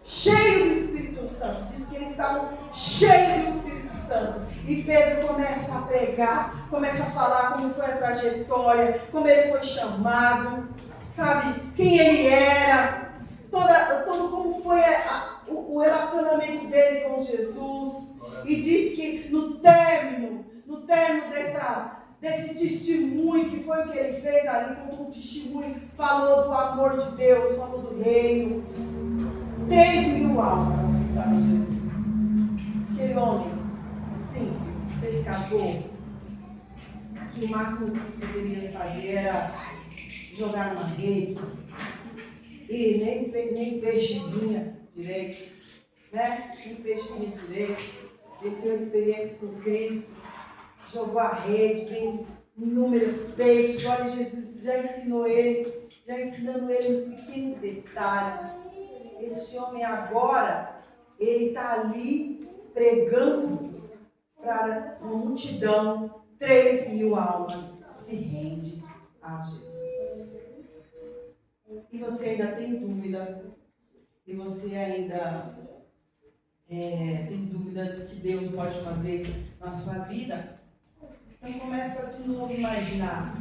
cheios do Espírito Santo. Diz que eles estavam cheios do Espírito Santo. E Pedro começa a pregar, começa a falar como foi a trajetória, como ele foi chamado, sabe, quem ele era, todo como foi o relacionamento dele com Jesus. E diz que no término desse testemunho, que foi o que ele fez ali, contou um testemunho, falou do amor de Deus, falou do reino. 3.000 almas aceitaram Jesus. Aquele homem simples, pescador, que o máximo que poderia fazer era jogar numa rede, e nem peixe vinha direito, né? Nem peixe vinha direito. Ele teve uma experiência com Cristo, jogou a rede, veio inúmeros peixes. Olha, Jesus já ensinou ele, já ensinando ele os pequenos detalhes. Este homem agora, ele está ali pregando para uma multidão. 3.000 almas se rende a Jesus. E você ainda tem dúvida? E você ainda tem dúvida do que Deus pode fazer na sua vida? Então começa de novo a imaginar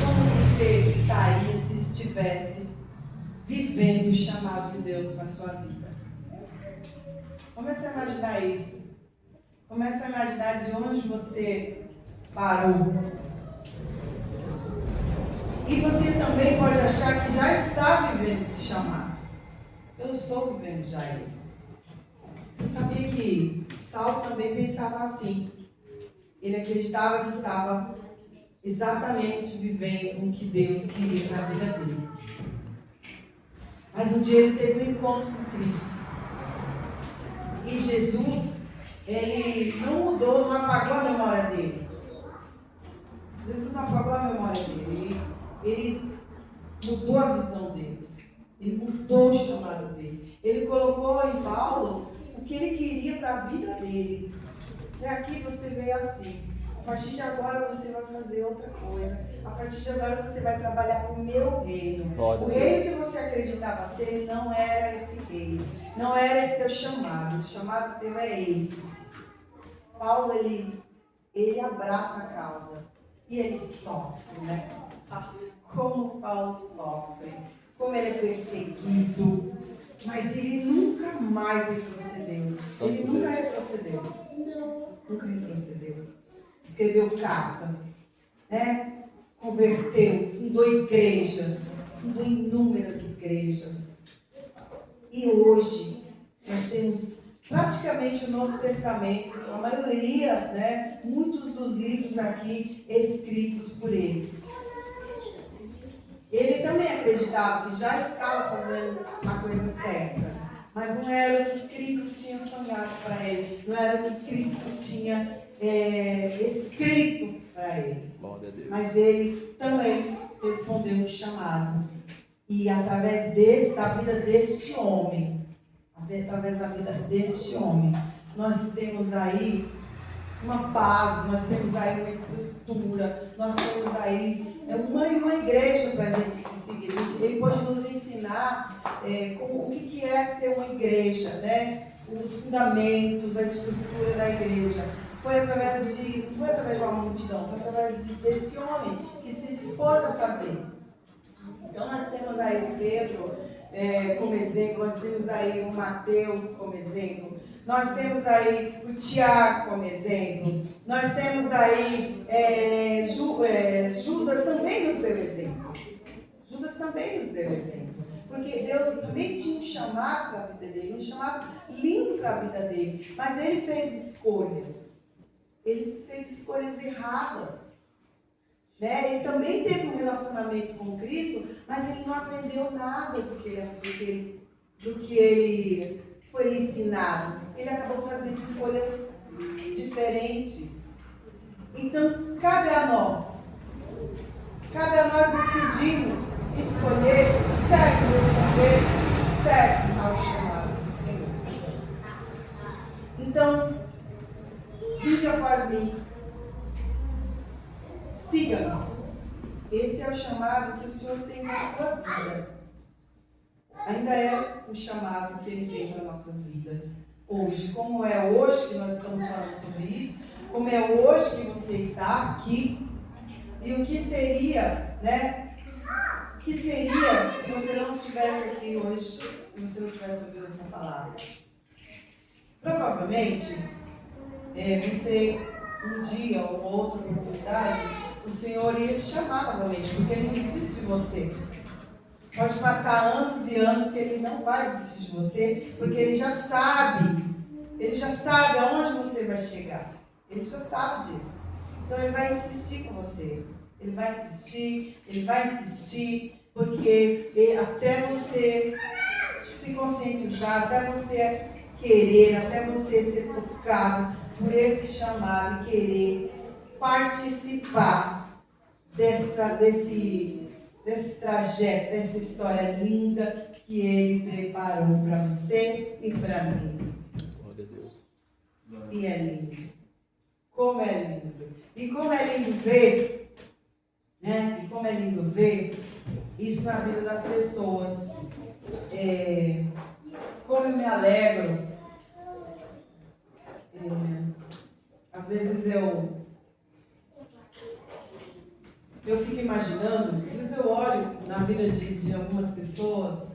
como você estaria se estivesse vivendo o chamado de Deus para a sua vida. Comece a imaginar isso. Comece a imaginar de onde você parou. E você também pode achar que já está vivendo esse chamado. Eu estou vivendo já ele. Você sabia que Saulo também pensava assim. Ele acreditava que estava exatamente vivendo o que Deus queria na vida dele. Mas um dia ele teve um encontro com Cristo. E Jesus, ele não mudou, não apagou a memória dele. Jesus não apagou a memória dele. Ele mudou a visão dele. Ele mudou o chamado dele. Ele colocou em Paulo o que ele queria para a vida dele. E aqui você veio assim. A partir de agora você vai fazer outra coisa. A partir de agora você vai trabalhar para o meu reino. O reino que você acreditava ser não era esse reino. Não era esse teu chamado. O chamado teu é esse. Paulo, ele abraça a causa. E ele sofre, né? Como Paulo sofre. Como ele é perseguido. Mas ele nunca mais retrocedeu. Ele nunca retrocedeu. Nunca retrocedeu. Escreveu cartas, né? Converteu, fundou igrejas, fundou inúmeras igrejas. E hoje nós temos praticamente o Novo Testamento, a maioria, né? Muitos dos livros aqui escritos por ele. Ele também acreditava que já estava fazendo a coisa certa, mas não era o que Cristo tinha sonhado para ele, não era o que Cristo tinha escrito para ele. Mas ele também respondeu um chamado. E através da vida deste homem, nós temos aí uma base, nós temos aí uma estrutura, nós temos aí uma igreja para a gente se seguir. Ele pode nos ensinar o que é ser uma igreja, né? Os fundamentos, a estrutura da igreja. Não foi através de uma multidão, foi através desse homem que se dispôs a fazer. Então nós temos aí o Pedro como exemplo, nós temos aí o Mateus como exemplo, nós temos aí o Tiago como exemplo, nós temos aí Judas também nos deu exemplo. Judas também nos deu exemplo. Porque Deus também tinha um chamado para a vida dele, um chamado lindo para a vida dele. Mas ele fez escolhas. Ele fez escolhas erradas. Né? Ele também teve um relacionamento com Cristo, mas ele não aprendeu nada do que ele foi ensinado. Ele acabou fazendo escolhas diferentes. Então, cabe a nós decidirmos escolher certo, responder certo ao chamado do Senhor. Então, vinde após mim, siga-me. Esse é o chamado que o Senhor tem na sua vida. ainda é o chamado que Ele tem para nossas vidas hoje. Como é hoje que nós estamos falando sobre isso, como é hoje que você está aqui, e o que seria, né? O que seria se você não estivesse aqui hoje, se você não tivesse ouvido essa palavra? Provavelmente, você, um dia ou uma outra oportunidade, o Senhor ia te chamar novamente, porque Ele não desiste de você. Pode passar anos e anos que Ele não vai desistir de você, porque Ele já sabe aonde você vai chegar. Ele já sabe disso. Então Ele vai insistir com você. Ele vai insistir, porque até você se conscientizar, até você querer, até você ser tocado por esse chamado e querer participar desse trajeto, dessa história linda que Ele preparou para você e para mim. Glória a Deus. E é lindo. Como é lindo. E como é lindo ver, né? E como é lindo ver isso na vida das pessoas. Como eu me alegro. Às vezes eu fico imaginando, às vezes eu olho na vida de algumas pessoas,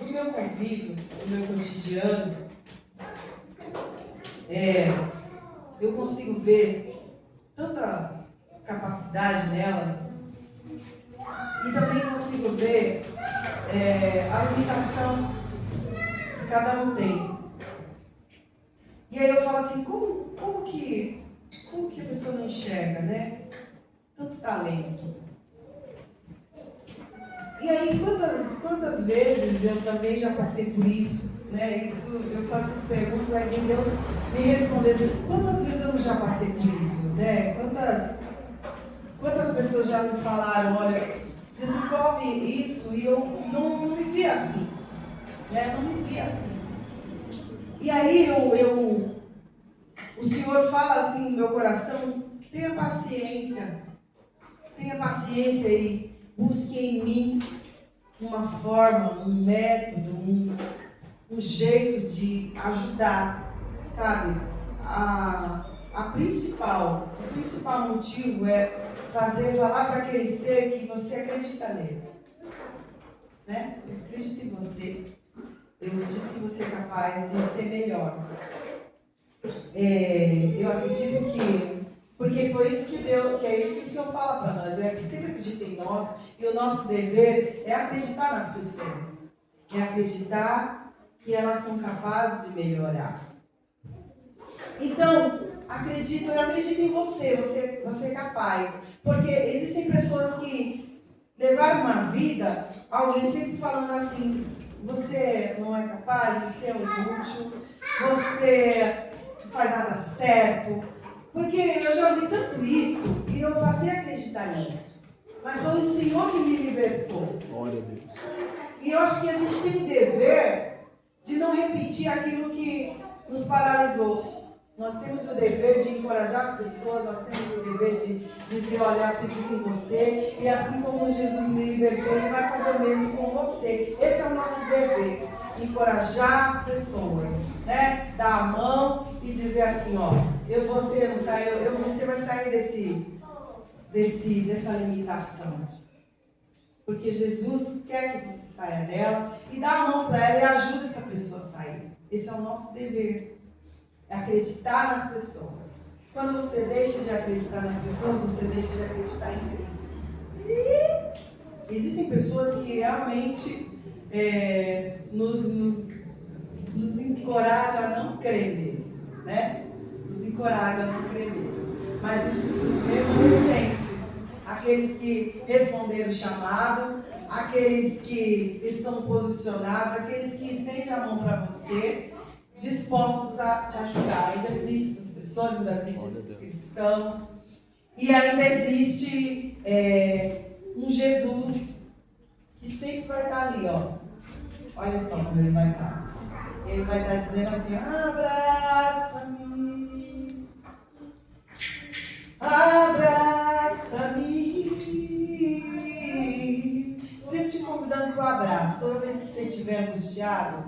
no meu convívio, no meu cotidiano, eu consigo ver tanta capacidade nelas e também consigo ver a limitação que cada um tem. E aí eu falo assim, como que a pessoa não enxerga, né? Tanto talento. E aí, quantas vezes eu também já passei por isso, né? Isso, eu faço as perguntas, aí vem Deus me respondendo. Quantas vezes eu já passei por isso, né? Quantas pessoas já me falaram, olha, desenvolve isso, e eu não me vi assim, né? Não me vi assim. E aí o Senhor fala assim no meu coração, tenha paciência e busque em mim uma forma, um método, um jeito de ajudar, sabe? O principal motivo é falar para aquele ser que você acredita nele, né? Eu acredito em você, eu acredito que você é capaz de ser melhor. Eu acredito que, porque foi isso que Deus, que é isso que o Senhor fala para nós, que sempre acredita em nós, e o nosso dever é acreditar nas pessoas, é acreditar que elas são capazes de melhorar. Então, eu acredito em você é capaz, porque existem pessoas que levaram uma vida, alguém sempre falando assim, você não é capaz, você é inútil, você não faz nada certo, porque eu já ouvi tanto isso e eu passei a acreditar nisso. Mas foi o Senhor que me libertou. Glória a Deus. E eu acho que a gente tem o dever de não repetir aquilo que nos paralisou. Nós temos o dever de encorajar as pessoas, nós temos o dever de dizer, olha, eu acredito em você, e assim como Jesus me libertou, Ele vai fazer o mesmo com você. Esse é o nosso dever, encorajar as pessoas, né? Dar a mão e dizer assim, ó, você vai sair dessa limitação. Porque Jesus quer que você saia dela e dá a mão para ela e ajuda essa pessoa a sair. Esse é o nosso dever. É acreditar nas pessoas. Quando você deixa de acreditar nas pessoas, você deixa de acreditar em Cristo. Existem pessoas que realmente nos encorajam a não crer mesmo, né? Nos encorajam a não crer mesmo. Mas esses os remanescentes, aqueles que responderam o chamado, aqueles que estão posicionados, aqueles que estendem a mão para você, dispostos a te ajudar. Ainda existem as pessoas, ainda existem esses cristãos, e ainda existe um Jesus que sempre vai estar ali, ó. Olha só como Ele vai estar. Ele vai estar dizendo assim, abraça-me, abraça-me, sempre te convidando para o abraço. Toda vez que você estiver angustiado,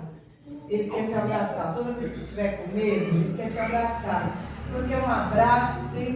Ele quer te abraçar. Toda vez que você estiver com medo, Ele quer te abraçar. Porque um abraço tem